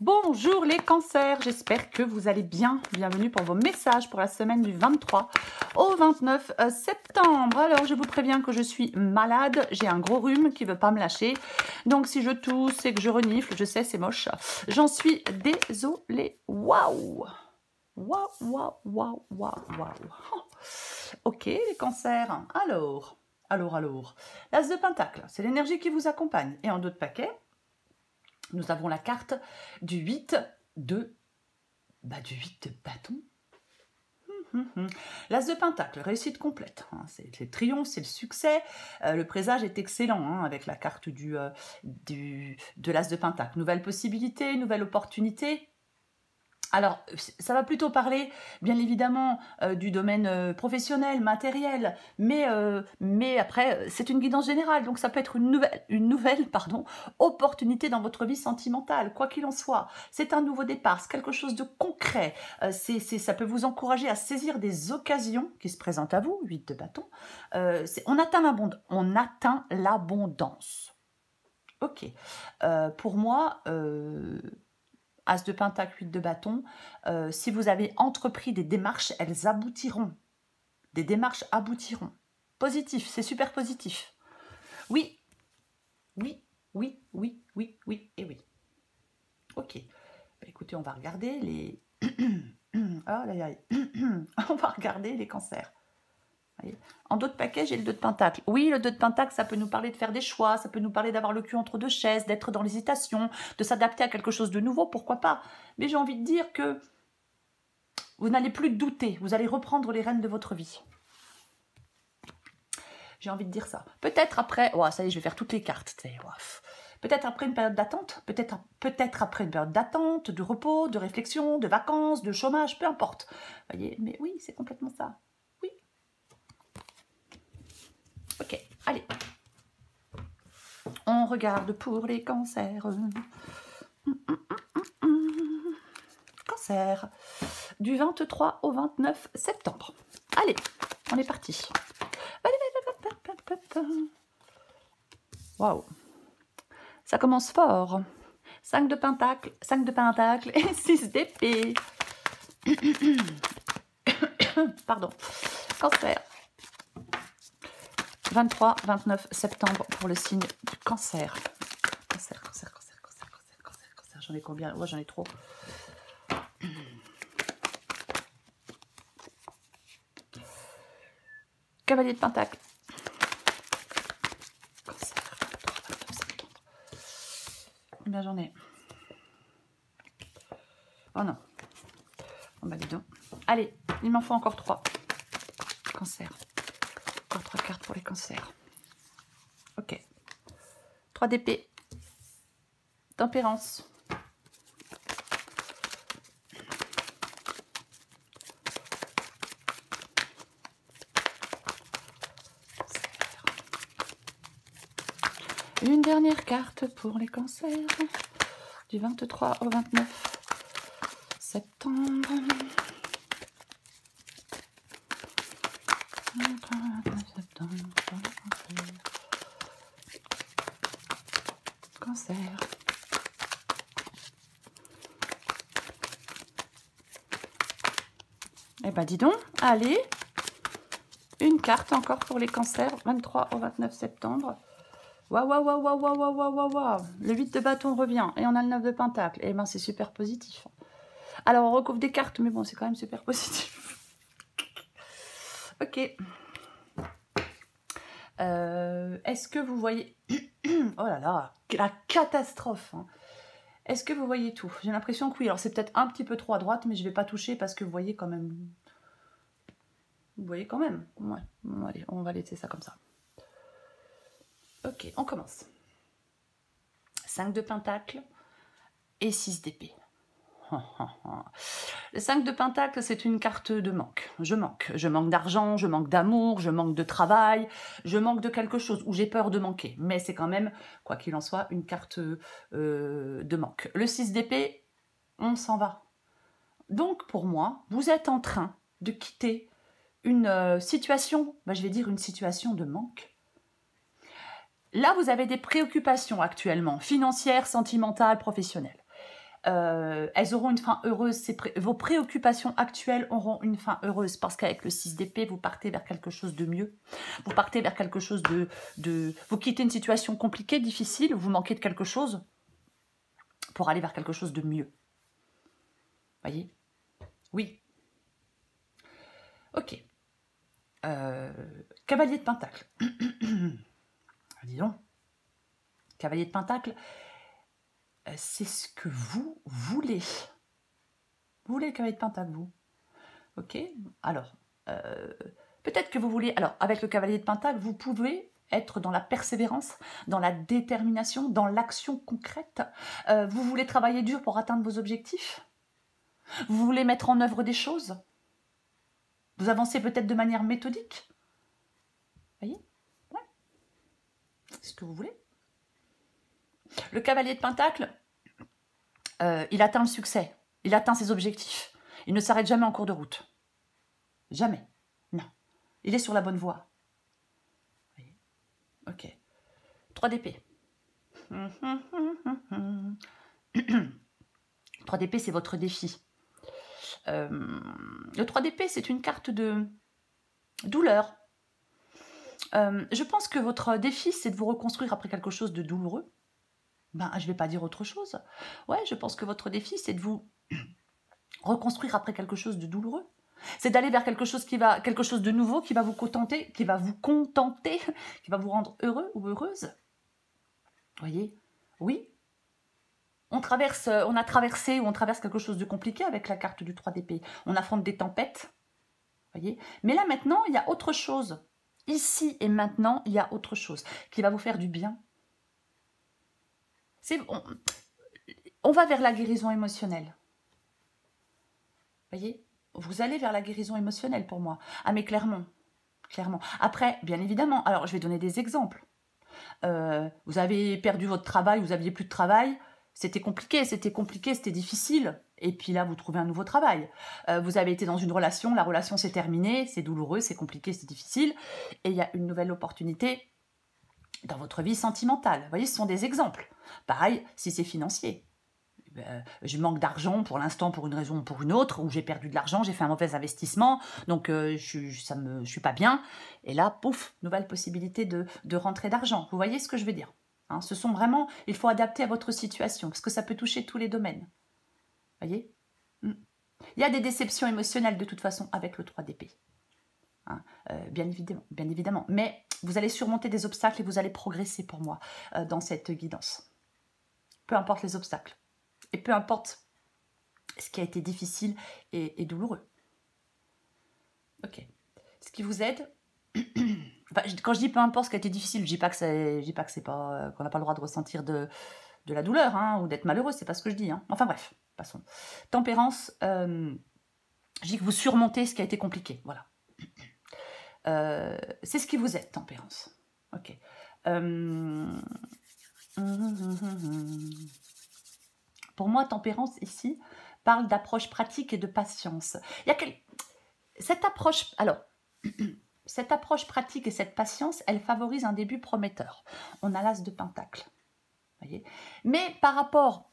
Bonjour les cancers, j'espère que vous allez bien. Bienvenue pour vos messages pour la semaine du 23 au 29 septembre. Alors je vous préviens que je suis malade, j'ai un gros rhume qui ne veut pas me lâcher. Donc si je tousse et que je renifle, je sais c'est moche. J'en suis désolée. Waouh. Waouh, waouh, waouh, waouh, waouh. Ok les cancers, alors. L'As de Pentacle, c'est l'énergie qui vous accompagne. Et en d'autres paquets, nous avons la carte du 8 de bâton. L'As de Pentacle, réussite complète. Hein, c'est le triomphe, c'est le succès. Le présage est excellent hein, avec la carte de l'As de Pentacle. Nouvelle possibilité, nouvelle opportunité. Alors, ça va plutôt parler, bien évidemment, du domaine professionnel, matériel, mais après, c'est une guidance générale, donc ça peut être une nouvelle opportunité dans votre vie sentimentale, quoi qu'il en soit. C'est un nouveau départ, c'est quelque chose de concret. Ça peut vous encourager à saisir des occasions qui se présentent à vous, 8 de bâton. On atteint l'abondance. Ok. Pour moi... As de Pentacle, 8 de bâton, si vous avez entrepris des démarches, elles aboutiront. Des démarches aboutiront. Positif, c'est super positif. Oui, oui, oui, oui, oui, oui et oui. Ok. Bah, écoutez, on va regarder les... On va regarder les cancers. En d'autres paquets, j'ai le 2 de Pentacle. Oui, le 2 de Pentacle, ça peut nous parler de faire des choix, ça peut nous parler d'avoir le cul entre deux chaises, d'être dans l'hésitation, de s'adapter à quelque chose de nouveau, pourquoi pas. Mais j'ai envie de dire que vous n'allez plus douter, vous allez reprendre les rênes de votre vie. J'ai envie de dire ça. Peut-être après, oh, ça y est, je vais faire toutes les cartes. Peut-être après une période d'attente, peut-être après une période d'attente, de repos, de réflexion, de vacances, de chômage, peu importe. Vous voyez, mais oui, c'est complètement ça. Oui. Ok, allez. On regarde pour les cancers. Cancer. Du 23 au 29 septembre. Allez, on est parti. Waouh. Ça commence fort. 5 de Pentacle et 6 d'épée. Pardon. Cancer. 23-29 septembre pour le signe du cancer. Cancer. J'en ai combien? Moi, j'en ai trop. Cavalier de Pentacle. Cancer. 23-29 septembre. Combien j'en ai? Oh non. Oh bah dis donc. Allez, il m'en faut encore 3. Cancer. Encore 3 cartes pour les cancers. Ok. 3 d'épée. Tempérance. Une dernière carte pour les cancers. Du 23 au 29 septembre. Cancer. Eh ben dis donc, allez, une carte encore pour les cancers, 23 au 29 septembre. Waouh. Le 8 de bâton revient et on a le 9 de Pentacle. Eh ben c'est super positif. Alors on recouvre des cartes, mais bon, c'est quand même super positif. Ok. Est-ce que vous voyez... Oh là là, la catastrophe hein. Est-ce que vous voyez tout? J'ai l'impression que oui. Alors c'est peut-être un petit peu trop à droite, mais je ne vais pas toucher parce que vous voyez quand même. Vous voyez quand même. Ouais. Bon, allez, on va laisser ça comme ça. Ok, on commence. 5 de Pentacle et 6 d'épée. Le 5 de Pentacle, c'est une carte de manque. Je manque d'argent, je manque d'amour, je manque de travail, je manque de quelque chose, ou j'ai peur de manquer. Mais c'est quand même, quoi qu'il en soit, une carte de manque. Le 6 d'épée, on s'en va. Donc, pour moi, vous êtes en train de quitter une situation, je vais dire une situation de manque. Là, vous avez des préoccupations actuellement, financières, sentimentales, professionnelles. elles auront une fin heureuse. Vos préoccupations actuelles auront une fin heureuse parce qu'avec le 6 d'épée, vous partez vers quelque chose de mieux. Vous partez vers quelque chose Vous quittez une situation compliquée, difficile, vous manquez de quelque chose pour aller vers quelque chose de mieux. Voyez? Oui. Ok. Cavalier de Pentacle. Dis donc. Cavalier de Pentacle, c'est ce que vous voulez. Vous voulez le Cavalier de Pentacle, vous? Ok. Alors, peut-être que vous voulez... Alors, avec le Cavalier de Pentacle, vous pouvez être dans la persévérance, dans la détermination, dans l'action concrète. Vous voulez travailler dur pour atteindre vos objectifs? Vous voulez mettre en œuvre des choses? Vous avancez peut-être de manière méthodique? Voyez? Ouais. C'est ce que vous voulez. Le Cavalier de Pentacle, il atteint le succès. Il atteint ses objectifs. Il ne s'arrête jamais en cours de route. Jamais. Non. Il est sur la bonne voie. Voyez? Ok. 3 d'épée. 3 d'épée, c'est votre défi. Le 3 d'épée, c'est une carte de douleur. Je pense que votre défi, c'est de vous reconstruire après quelque chose de douloureux. Ben, je ne vais pas dire autre chose. Ouais, je pense que votre défi, c'est de vous reconstruire après quelque chose de douloureux. C'est d'aller vers quelque chose de nouveau qui va vous contenter, qui va vous rendre heureux ou heureuse. Voyez? Oui. On a traversé ou on traverse quelque chose de compliqué avec la carte du 3 d'épée. On affronte des tempêtes. Voyez? Mais là, maintenant, il y a autre chose. Ici et maintenant, il y a autre chose qui va vous faire du bien. On va vers la guérison émotionnelle. Voyez? Vous allez vers la guérison émotionnelle pour moi. Ah, mais clairement. Clairement. Après, bien évidemment, alors je vais donner des exemples. Vous avez perdu votre travail, vous n'aviez plus de travail. C'était compliqué, c'était difficile. Et puis là, vous trouvez un nouveau travail. Vous avez été dans une relation, la relation s'est terminée, c'est douloureux, c'est compliqué, c'est difficile. Et il y a une nouvelle opportunité dans votre vie sentimentale. Vous voyez, ce sont des exemples. Pareil, si c'est financier. Je manque d'argent pour l'instant pour une raison ou pour une autre, ou j'ai perdu de l'argent, j'ai fait un mauvais investissement, donc je suis pas bien. Et là, pouf, nouvelle possibilité de rentrer d'argent. Vous voyez ce que je veux dire, hein? Ce sont vraiment, il faut adapter à votre situation, parce que ça peut toucher tous les domaines. Voyez? Il y a des déceptions émotionnelles de toute façon avec le 3 d'épée. Hein, bien évidemment. Mais vous allez surmonter des obstacles et vous allez progresser pour moi dans cette guidance. Peu importe les obstacles. Et peu importe ce qui a été difficile et douloureux. Ok. Ce qui vous aide, enfin, quand je dis peu importe ce qui a été difficile, je dis pas que c'est pas qu'on n'a pas le droit de ressentir de la douleur, hein, ou d'être malheureux, c'est pas ce que je dis. Hein. Enfin bref, passons. Tempérance, je dis que vous surmontez ce qui a été compliqué. Voilà. C'est ce qui vous aide, tempérance. Ok. Pour moi, tempérance, ici, parle d'approche pratique et de patience. Il y a cette approche... Alors, cette approche pratique et cette patience, elle favorise un début prometteur. On a l'as de Pentacle. Voyez. Mais par rapport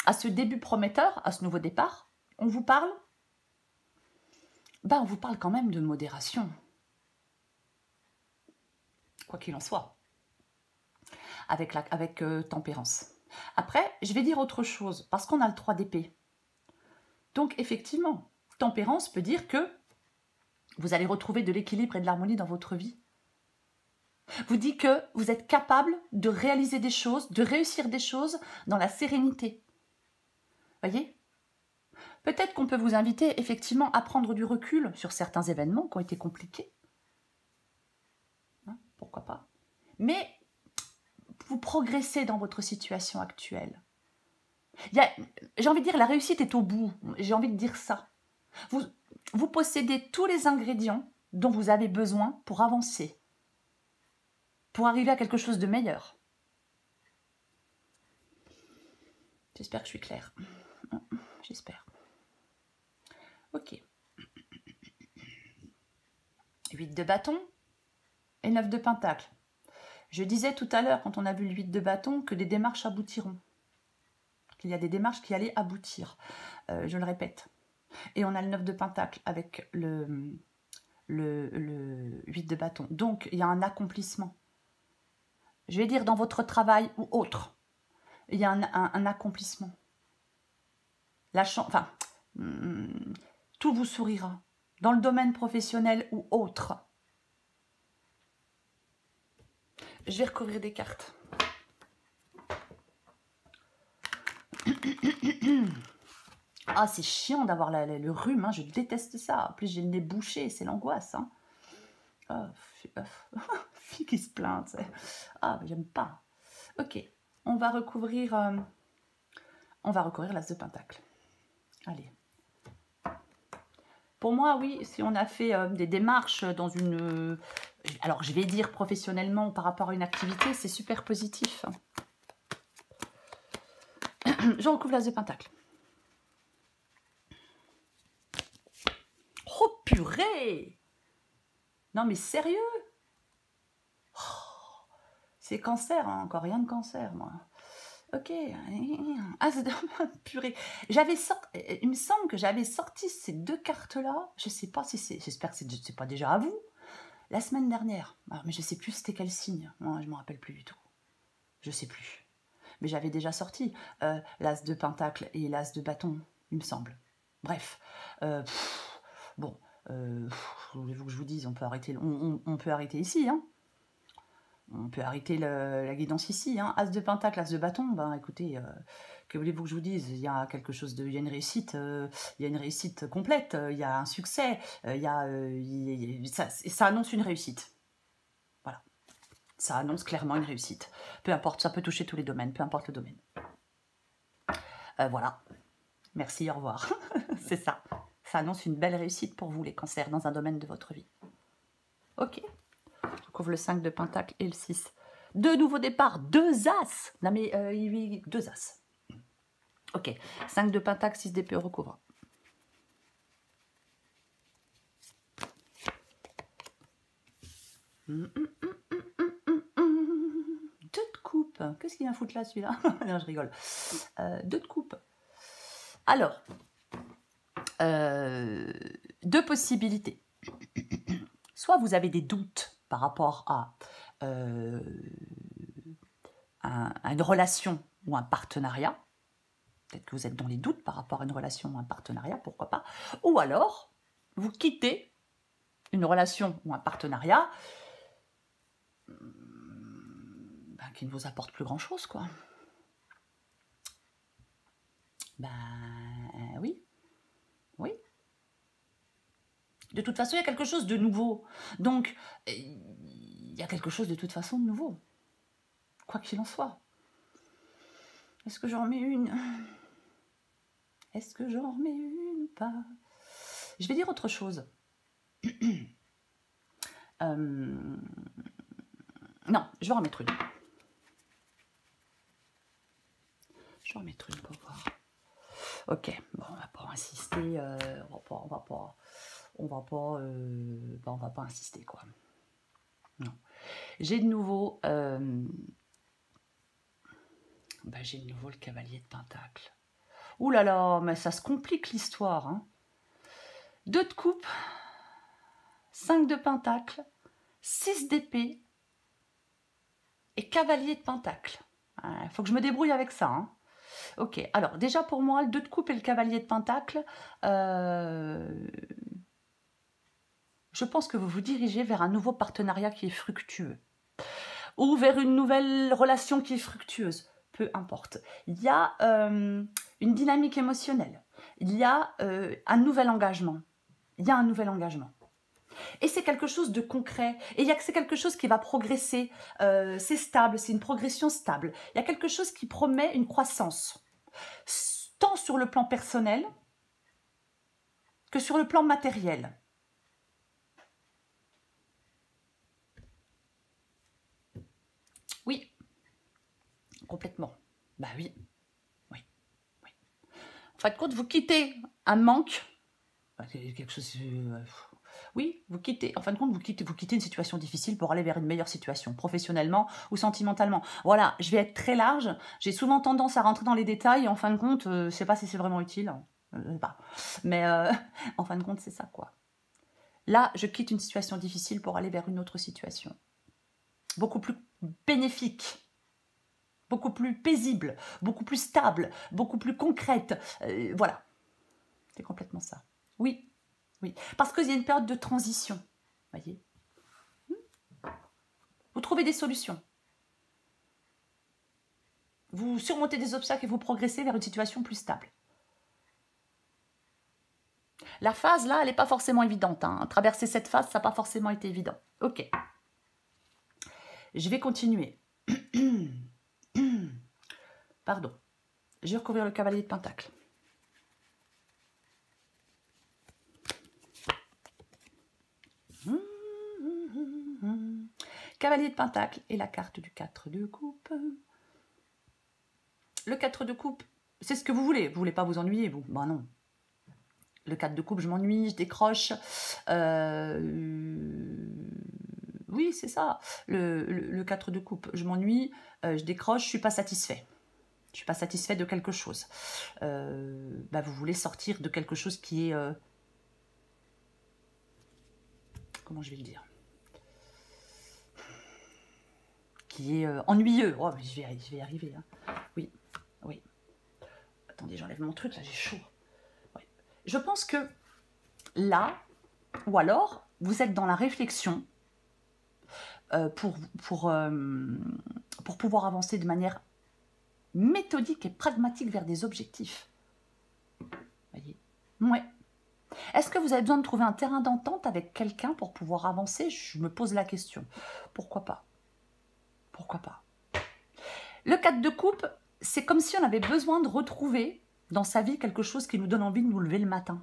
à ce début prometteur, à ce nouveau départ, on vous parle... on vous parle quand même de modération. Quoi qu'il en soit. Avec tempérance. Après, je vais dire autre chose, parce qu'on a le 3 d'épée. Donc, effectivement, tempérance peut dire que vous allez retrouver de l'équilibre et de l'harmonie dans votre vie. Vous dit que vous êtes capable de réaliser des choses, de réussir des choses dans la sérénité. Voyez? Peut-être qu'on peut vous inviter effectivement à prendre du recul sur certains événements qui ont été compliqués. Hein, pourquoi pas? Mais vous progressez dans votre situation actuelle. J'ai envie de dire, la réussite est au bout. J'ai envie de dire ça. Vous possédez tous les ingrédients dont vous avez besoin pour avancer, pour arriver à quelque chose de meilleur. J'espère que je suis claire. J'espère. Ok. 8 de bâton et 9 de pentacle. Je disais tout à l'heure, quand on a vu le 8 de bâton, que des démarches aboutiront. qu'il y a des démarches qui allaient aboutir. Je le répète. Et on a le 9 de Pentacle avec le 8 de bâton. Donc, il y a un accomplissement. Je vais dire dans votre travail ou autre. Il y a un accomplissement. Enfin, tout vous sourira. Dans le domaine professionnel ou autre. Je vais recouvrir des cartes. Ah, c'est chiant d'avoir le rhume, hein. Je déteste ça. En plus, j'ai le nez bouché, c'est l'angoisse. Hein. Oh, fille qui se plaint. Ah, j'aime pas. Ok, on va recouvrir l'as de Pentacle. Allez. Pour moi, oui, si on a fait des démarches dans une... alors, je vais dire professionnellement par rapport à une activité, c'est super positif. Je recouvre l'as de Pentacle. Oh, purée! Non, mais sérieux? Oh, c'est cancer, hein, encore rien de cancer, moi. Ok. Ah, c'est purée. Il me semble que j'avais sorti ces deux cartes-là. Je sais pas si c'est... J'espère que c'est pas déjà à vous. La semaine dernière. Alors, mais je sais plus c'était quel signe. Moi, je me rappelle plus du tout. Je sais plus. Mais j'avais déjà sorti l'as de Pentacle et l'as de bâton, il me semble. Bref. Bon. Voulez-vous que je vous dise, on peut arrêter, on peut arrêter ici, hein. On peut arrêter la guidance ici, hein. As de Pentacle, As de bâton, ben écoutez, que voulez-vous que je vous dise? Il y a quelque chose de, il y a une réussite, il y a une réussite complète, il y a un succès, ça annonce une réussite. Voilà, ça annonce clairement une réussite. Peu importe, ça peut toucher tous les domaines, peu importe le domaine. Voilà, merci, au revoir. C'est ça. Ça annonce une belle réussite pour vous, les cancers, dans un domaine de votre vie. Ok. Je couvre le 5 de Pentacle et le 6. Deux nouveaux départs, deux As. Non mais, deux As. Ok. 5 de Pentacle, 6 d'épée, on recouvre. Deux de coupe. Qu'est-ce qu'il vient foutre là, celui-là? Non, je rigole. Deux de coupe. Alors, deux possibilités. Soit vous avez des doutes par rapport à une relation ou un partenariat. Peut-être que vous êtes dans les doutes par rapport à une relation ou un partenariat, pourquoi pas. Ou alors, vous quittez une relation ou un partenariat qui ne vous apporte plus grand-chose, quoi. Ben oui. Oui. De toute façon, il y a quelque chose de nouveau. Donc, il y a quelque chose de toute façon de nouveau. Quoi qu'il en soit. Est-ce que j'en remets une? Est-ce que j'en remets une ou pas? Je vais dire autre chose. Non, je vais en remettre une. Je vais en remettre une pour voir. Ok, bon, on va pas insister. On va pas insister, quoi. Non. J'ai de nouveau... j'ai de nouveau le cavalier de Pentacle. Ouh là là, mais ça se complique l'histoire. Hein. 2 de coupe, 5 de Pentacle, 6 d'épée et cavalier de Pentacle. Il faut que je me débrouille avec ça. Hein. Ok, alors déjà pour moi, le 2 de coupe et le cavalier de Pentacle, je pense que vous vous dirigez vers un nouveau partenariat qui est fructueux. Ou vers une nouvelle relation qui est fructueuse. Peu importe. Il y a une dynamique émotionnelle. Il y a un nouvel engagement. Il y a un nouvel engagement. Et c'est quelque chose de concret. Et c'est quelque chose qui va progresser. C'est stable, c'est une progression stable. Il y a quelque chose qui promet une croissance. Tant sur le plan personnel que sur le plan matériel. Oui. Complètement. Bah oui. Oui. Oui. En fin de compte, vous quittez un manque. Quelque chose... Oui, vous quittez, en fin de compte, vous quittez une situation difficile pour aller vers une meilleure situation, professionnellement ou sentimentalement. Voilà, je vais être très large. J'ai souvent tendance à rentrer dans les détails et en fin de compte, je ne sais pas si c'est vraiment utile. Je sais pas. Mais en fin de compte, c'est ça, quoi. Là, je quitte une situation difficile pour aller vers une autre situation. Beaucoup plus bénéfique, beaucoup plus paisible, beaucoup plus stable, beaucoup plus concrète. Voilà, c'est complètement ça. Oui, oui. Parce qu'il y a une période de transition, voyez. Vous trouvez des solutions. Vous surmontez des obstacles et vous progressez vers une situation plus stable. La phase, là, elle n'est pas forcément évidente. Hein. Traverser cette phase, ça n'a pas forcément été évident. Ok. Je vais continuer. Pardon. Je vais recouvrir le cavalier de Pentacle. Cavalier de Pentacle et la carte du 4 de coupe. Le 4 de coupe, c'est ce que vous voulez. Vous voulez pas vous ennuyer, vous? Ben non. Le 4 de coupe, je m'ennuie, je décroche. Oui, c'est ça. Le 4 de coupe, je m'ennuie, je décroche, je suis pas satisfait. Je suis pas satisfait de quelque chose. Bah, vous voulez sortir de quelque chose qui est... comment je vais le dire? Qui est ennuyeux. Oh, mais je vais y arriver. Hein. Oui, oui. Attendez, j'enlève mon truc, là, j'ai chaud. Ouais. Je pense que là, ou alors, vous êtes dans la réflexion pour pouvoir avancer de manière méthodique et pragmatique vers des objectifs. Voyez? Ouais. Est-ce que vous avez besoin de trouver un terrain d'entente avec quelqu'un pour pouvoir avancer? Je me pose la question. Pourquoi pas? Pourquoi pas? Le 4 de coupe, c'est comme si on avait besoin de retrouver dans sa vie quelque chose qui nous donne envie de nous lever le matin.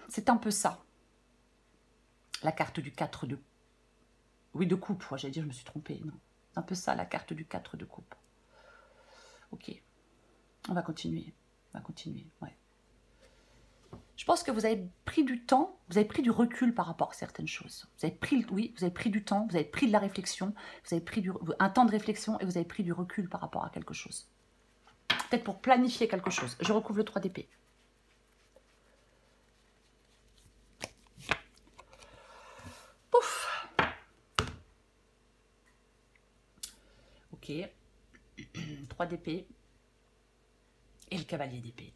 C'est un peu ça. La carte du 4 de... Oui, de coupe. J'allais dire, je me suis trompée. Non. C'est un peu ça, la carte du 4 de coupe. Ok. On va continuer. On va continuer, ouais. Je pense que vous avez pris du temps, vous avez pris du recul par rapport à certaines choses. Vous avez pris, oui, vous avez pris du temps, vous avez pris de la réflexion, vous avez pris un temps de réflexion et vous avez pris du recul par rapport à quelque chose. Peut-être pour planifier quelque chose. Je recouvre le 3 d'épée. Pouf. Ok. 3 d'épée. Et le cavalier d'épée.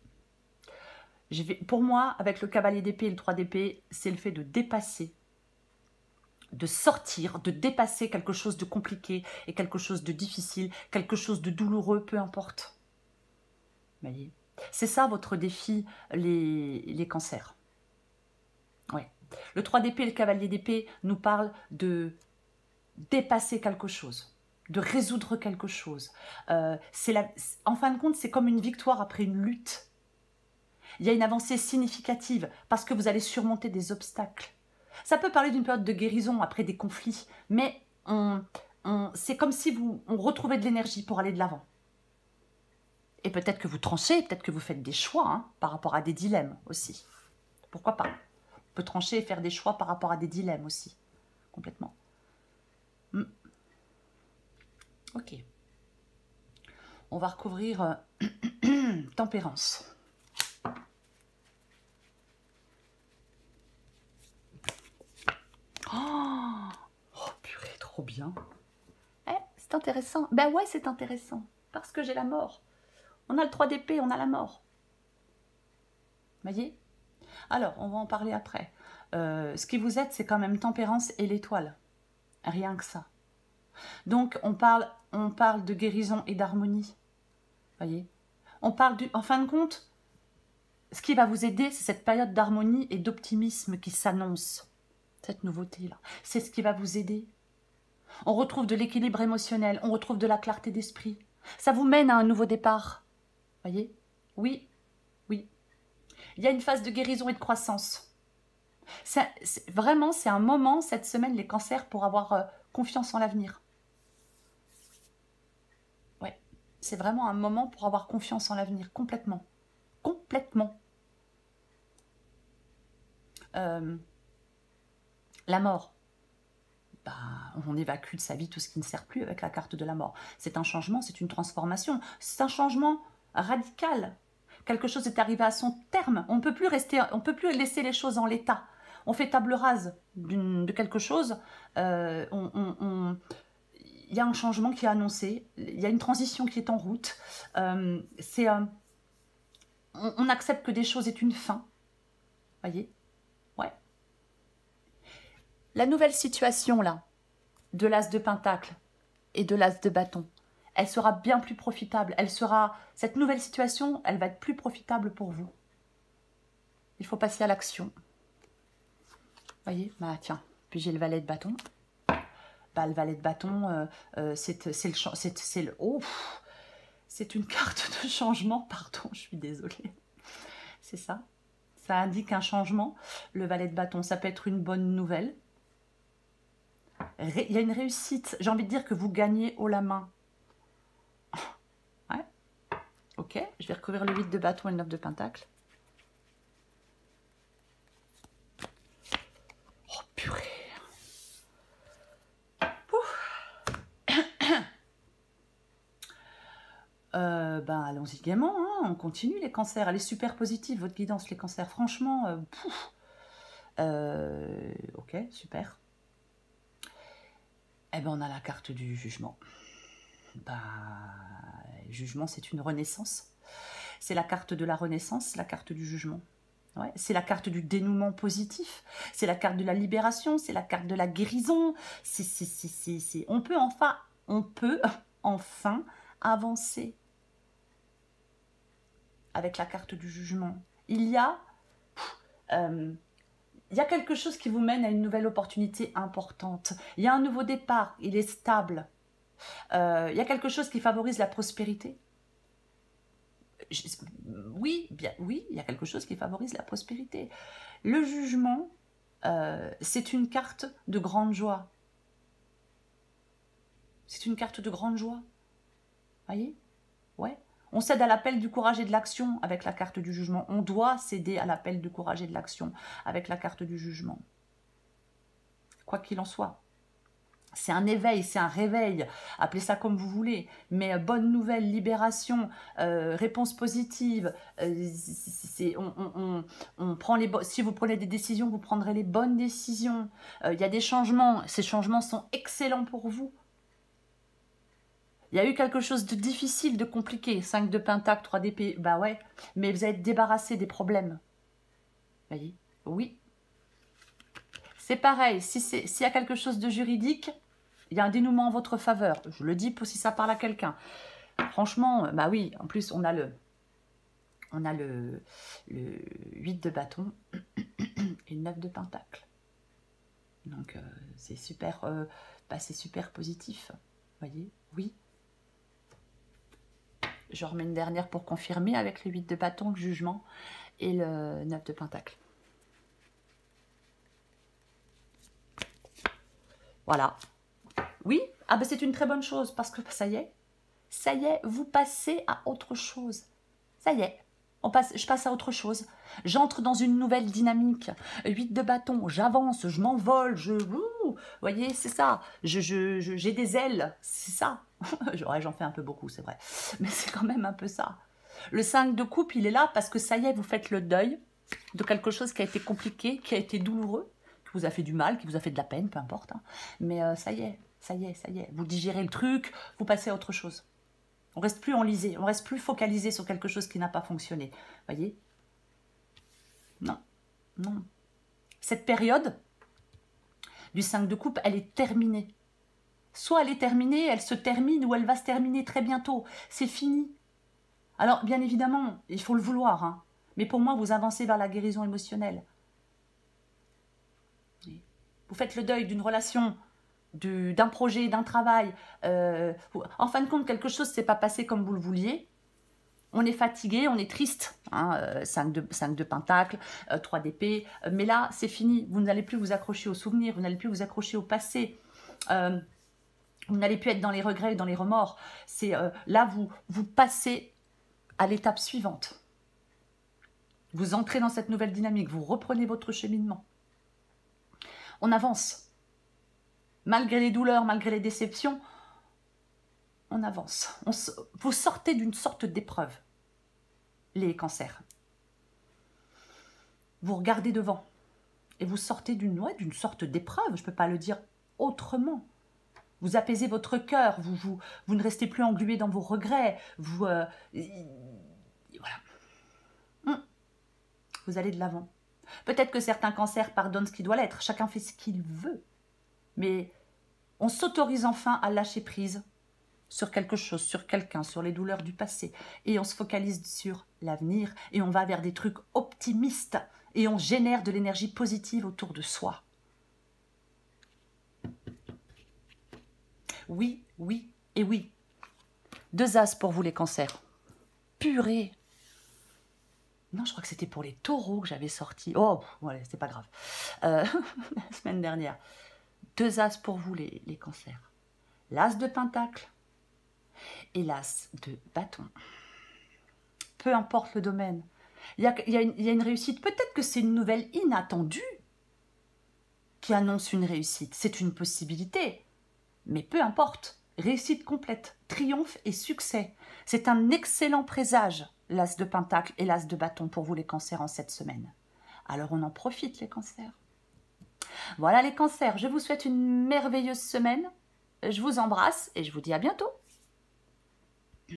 Pour moi, avec le cavalier d'épée et le 3 d'épée, c'est le fait de dépasser, de sortir, de dépasser quelque chose de compliqué et quelque chose de difficile, quelque chose de douloureux, peu importe. Voyez, c'est ça votre défi, les cancers. Ouais. Le 3 d'épée et le cavalier d'épée nous parlent de dépasser quelque chose, de résoudre quelque chose. En fin de compte, c'est comme une victoire après une lutte. Il y a une avancée significative parce que vous allez surmonter des obstacles. Ça peut parler d'une période de guérison après des conflits, mais c'est comme si on retrouvait de l'énergie pour aller de l'avant. Et peut-être que vous tranchez, peut-être que vous faites des choix hein, par rapport à des dilemmes aussi. Pourquoi pas? On peut trancher et faire des choix par rapport à des dilemmes aussi. Complètement. Ok. On va recouvrir tempérance. Oh, purée, trop bien. C'est intéressant. Ben ouais, c'est intéressant. Parce que j'ai la mort. On a le 3 d'épée, on a la mort. Voyez? Alors, on va en parler après. Ce qui vous aide, c'est quand même tempérance et l'étoile. Rien que ça. Donc, on parle de guérison et d'harmonie. Voyez? On parle en fin de compte, ce qui va vous aider, c'est cette période d'harmonie et d'optimisme qui s'annonce. Cette nouveauté-là. C'est ce qui va vous aider. On retrouve de l'équilibre émotionnel, on retrouve de la clarté d'esprit. Ça vous mène à un nouveau départ. Voyez? Oui, oui. Il y a une phase de guérison et de croissance. Vraiment, c'est un moment, cette semaine, les cancers, pour avoir confiance en l'avenir. Ouais, c'est vraiment un moment pour avoir confiance en l'avenir, complètement. Complètement. Euh, la mort. Bah, on évacue de sa vie tout ce qui ne sert plus avec la carte de la mort. C'est un changement, c'est une transformation. C'est un changement radical. Quelque chose est arrivé à son terme. On ne peut plus rester, on peut plus laisser les choses en l'état. On fait table rase de quelque chose. Il y a un changement qui est annoncé. Il y a une transition qui est en route. On accepte que des choses aient une fin. Voyez? Ouais. La nouvelle situation, là, de l'as de pentacle et de l'as de bâton, elle sera bien plus profitable. Cette nouvelle situation, elle va être plus profitable pour vous. Il faut passer à l'action. Voyez? Bah tiens, puis j'ai le valet de bâton. Bah, le valet de bâton, c'est une carte de changement. Pardon, je suis désolée. C'est ça. Ça indique un changement. Le valet de bâton, ça peut être une bonne nouvelle. Il y a une réussite. J'ai envie de dire que vous gagnez haut la main. Ouais. Ok, je vais recouvrir le 8 de bâton et le 9 de pentacle. Oh purée. Ben allons-y gaiement, hein. On continue les cancers. Elle est super positive, votre guidance, les cancers. Franchement, ok, super. Eh ben on a la carte du jugement. Bah, jugement, c'est une renaissance. C'est la carte de la renaissance, la carte du jugement. Ouais, c'est la carte du dénouement positif. C'est la carte de la libération. C'est la carte de la guérison. On peut enfin avancer avec la carte du jugement. Il y a quelque chose qui vous mène à une nouvelle opportunité importante. Il y a un nouveau départ. Il est stable. Il y a quelque chose qui favorise la prospérité. Oui, il y a quelque chose qui favorise la prospérité. Le jugement, c'est une carte de grande joie. C'est une carte de grande joie. Voyez? Ouais. On cède à l'appel du courage et de l'action avec la carte du jugement. On doit céder à l'appel du courage et de l'action avec la carte du jugement. Quoi qu'il en soit. C'est un éveil, c'est un réveil, appelez ça comme vous voulez, mais bonne nouvelle, libération, réponse positive, on prend si vous prenez des décisions, vous prendrez les bonnes décisions, il y a des changements, ces changements sont excellents pour vous. Il y a eu quelque chose de difficile, de compliqué, 5 de pentacle, 3 d'épée, bah ouais, mais vous allez être débarrassé des problèmes. Vous voyez? Oui. C'est pareil, s'il y a quelque chose de juridique, il y a un dénouement en votre faveur. Je le dis pour si ça parle à quelqu'un. Franchement, bah oui, en plus on a le 8 de bâton et le 9 de pentacle. Donc c'est super, c'est super positif. Vous voyez? Oui. Je remets une dernière pour confirmer avec le 8 de bâton, le jugement et le 9 de pentacle. Voilà. Oui, ah ben c'est une très bonne chose parce que ça y est, vous passez à autre chose. Ça y est, je passe à autre chose. J'entre dans une nouvelle dynamique. 8 de bâton, j'avance, je m'envole, vous voyez, c'est ça. J'ai des ailes, c'est ça. J'en fais un peu beaucoup, c'est vrai. Mais c'est quand même un peu ça. Le 5 de coupe, il est là parce que ça y est, vous faites le deuil de quelque chose qui a été compliqué, qui a été douloureux, qui vous a fait du mal, qui vous a fait de la peine, peu importe. Hein. Mais ça y est. Vous digérez le truc, vous passez à autre chose. On reste plus enlisé, on reste plus focalisé sur quelque chose qui n'a pas fonctionné. Voyez? Non. Cette période du 5 de coupe, elle est terminée. Soit elle est terminée, elle se termine, ou elle va se terminer très bientôt. C'est fini. Alors, bien évidemment, il faut le vouloir. Hein. Mais pour moi, vous avancez vers la guérison émotionnelle. Vous faites le deuil d'une relation, d'un projet, d'un travail. En fin de compte, quelque chose ne s'est pas passé comme vous le vouliez. On est fatigué, on est triste. Hein, 5 de pentacle, 3 d'épée. Mais là, c'est fini. Vous n'allez plus vous accrocher aux souvenirs, vous n'allez plus vous accrocher au passé. Vous n'allez plus être dans les regrets, dans les remords. Là, vous passez à l'étape suivante. Vous entrez dans cette nouvelle dynamique, vous reprenez votre cheminement. On avance. Malgré les douleurs, malgré les déceptions, on avance. Vous sortez d'une sorte d'épreuve, les cancers. Vous regardez devant et vous sortez d'une sorte d'épreuve, je ne peux pas le dire autrement. Vous apaisez votre cœur, vous ne restez plus englué dans vos regrets, voilà. Vous allez de l'avant. Peut-être que certains cancers pardonnent ce qui doit l'être, chacun fait ce qu'il veut. Mais on s'autorise enfin à lâcher prise sur quelque chose, sur quelqu'un, sur les douleurs du passé. Et on se focalise sur l'avenir et on va vers des trucs optimistes et on génère de l'énergie positive autour de soi. Oui, oui et oui. 2 as pour vous les cancers. Purée. Non, je crois que c'était pour les taureaux que j'avais sorti. Oh, ouais, c'est pas grave. La semaine dernière. 2 as pour vous les cancers. L'as de pentacle et l'as de bâton. Peu importe le domaine. Il y a une réussite. Peut-être que c'est une nouvelle inattendue qui annonce une réussite. C'est une possibilité. Mais peu importe. Réussite complète, triomphe et succès. C'est un excellent présage, l'as de pentacle et l'as de bâton pour vous les cancers en cette semaine. Alors on en profite les cancers. Voilà les cancers, je vous souhaite une merveilleuse semaine. Je vous embrasse et je vous dis à bientôt.